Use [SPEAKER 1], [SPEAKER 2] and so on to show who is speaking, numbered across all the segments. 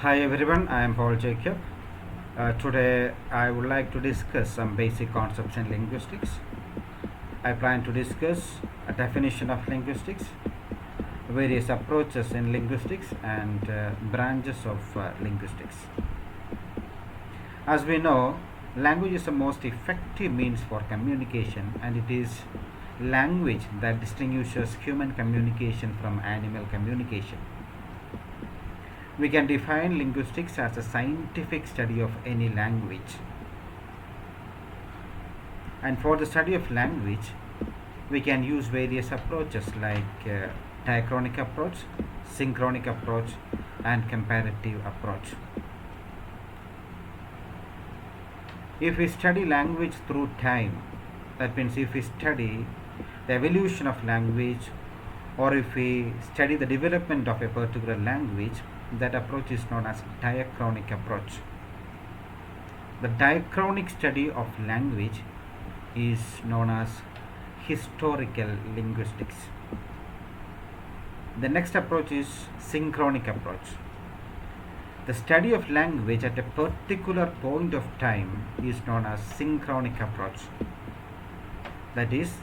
[SPEAKER 1] Hi everyone, I am Paul Jacob. Today I would like to discuss some basic concepts in linguistics. I plan to discuss a definition of linguistics, various approaches in linguistics, and branches of linguistics. As we know, language is the most effective means for communication, and it is language that distinguishes human communication from animal communication. We can define linguistics as a scientific study of any language. And for the study of language, we can use various approaches like diachronic approach, synchronic approach, and comparative approach. If we study language through time, that means if we study the evolution of language, or if we study the development of a particular language, that approach is known as diachronic approach. The diachronic study of language is known as historical linguistics. The next approach is synchronic approach. The study of language at a particular point of time is known as synchronic approach. That is,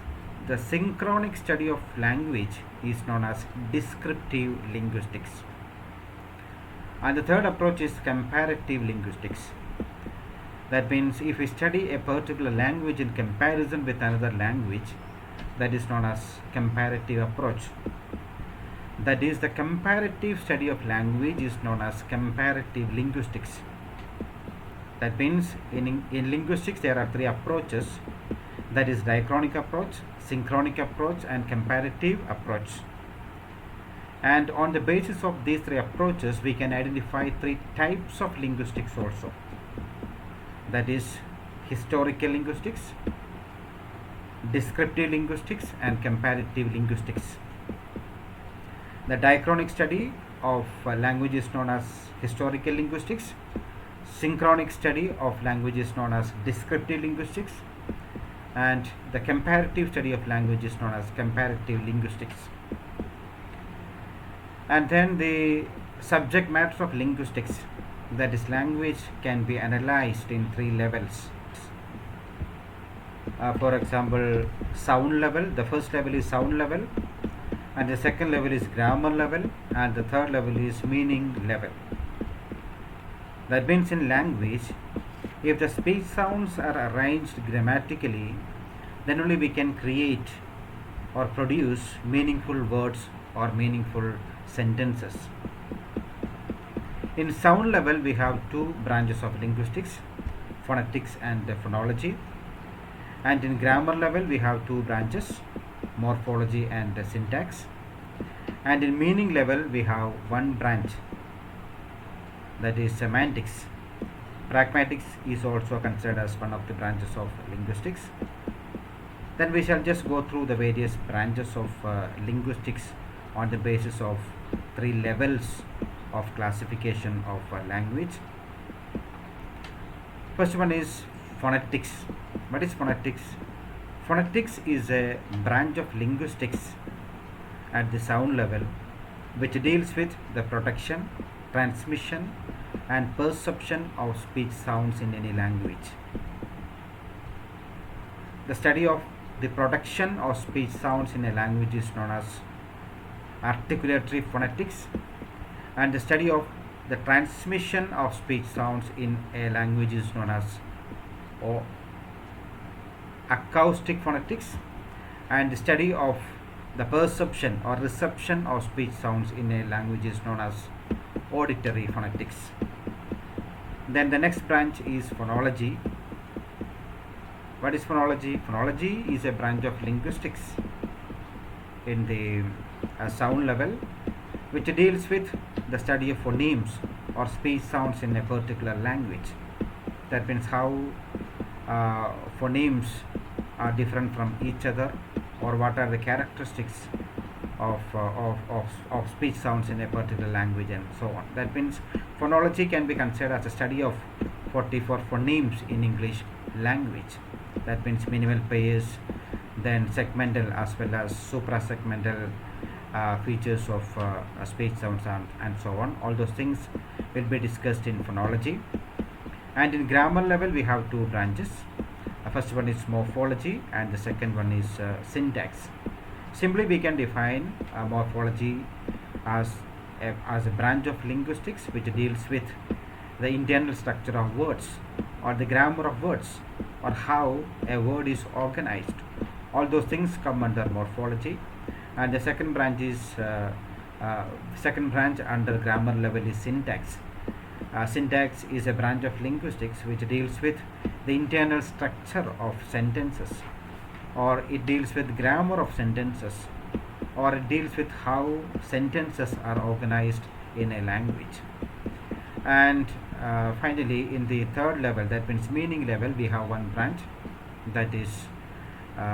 [SPEAKER 1] the synchronic study of language is known as descriptive linguistics. And the third approach is comparative linguistics. That means if we study a particular language in comparison with another language, that is known as comparative approach. That is, the comparative study of language is known as comparative linguistics. That means in linguistics there are three approaches, that is diachronic approach, synchronic approach, and comparative approach. And on the basis of these three approaches, we can identify three types of linguistics also. That is historical linguistics, descriptive linguistics, and comparative linguistics. The diachronic study of language is known as historical linguistics. Synchronic study of language is known as descriptive linguistics. And the comparative study of language is known as comparative linguistics. And then the subject matter of linguistics, that is language can be analyzed in three levels. For example, sound level. The first level is sound level, and the second level is grammar level, and the third level is meaning level. That means in language, if the speech sounds are arranged grammatically, then only we can create or produce meaningful words or meaningful sentences. In sound level, we have two branches of linguistics, phonetics and phonology. And in grammar level, we have two branches, morphology and syntax. And in meaning level, we have one branch, that is semantics. Pragmatics is also considered as one of the branches of linguistics. Then we shall just go through the various branches of linguistics on the basis of three levels of classification of language. First one is phonetics. What is phonetics? Phonetics is a branch of linguistics at the sound level which deals with the production, transmission, and perception of speech sounds in any language. The study of the production of speech sounds in a language is known as articulatory phonetics, and the study of the transmission of speech sounds in a language is known as acoustic phonetics, and the study of the perception or reception of speech sounds in a language is known as auditory phonetics. Then the next branch is phonology. What is phonology? Phonology is a branch of linguistics in the sound level which deals with the study of phonemes or speech sounds in a particular language. That means how phonemes are different from each other, or what are the characteristics of speech sounds in a particular language, and so on. That means phonology can be considered as a study of 44 phonemes in English language. That means minimal pairs, then segmental as well as suprasegmental features of speech sounds and so on. All those things will be discussed in phonology. And in grammar level we have two branches. First one is morphology and the second one is syntax. Simply we can define morphology as a branch of linguistics which deals with the internal structure of words or the grammar of words or how a word is organized. All those things come under morphology. And the second branch is second branch under grammar level is syntax. Syntax is a branch of linguistics which deals with the internal structure of sentences, or it deals with grammar of sentences, or it deals with how sentences are organized in a language. And finally, in the third level, that means meaning level, we have one branch, that is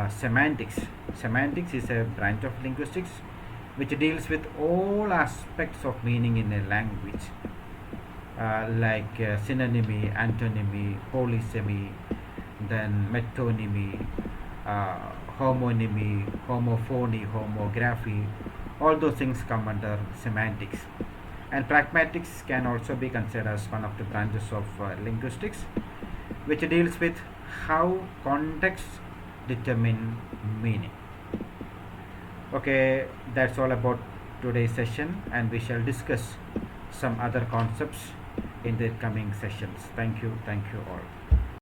[SPEAKER 1] semantics. Semantics is a branch of linguistics which deals with all aspects of meaning in a language, like synonymy, antonymy, polysemy, then metonymy, homonymy, homophony, homography. All those things come under semantics. And pragmatics can also be considered as one of the branches of linguistics, which deals with how context determine meaning. Okay, that's all about today's session, and we shall discuss some other concepts in the coming sessions. Thank you all.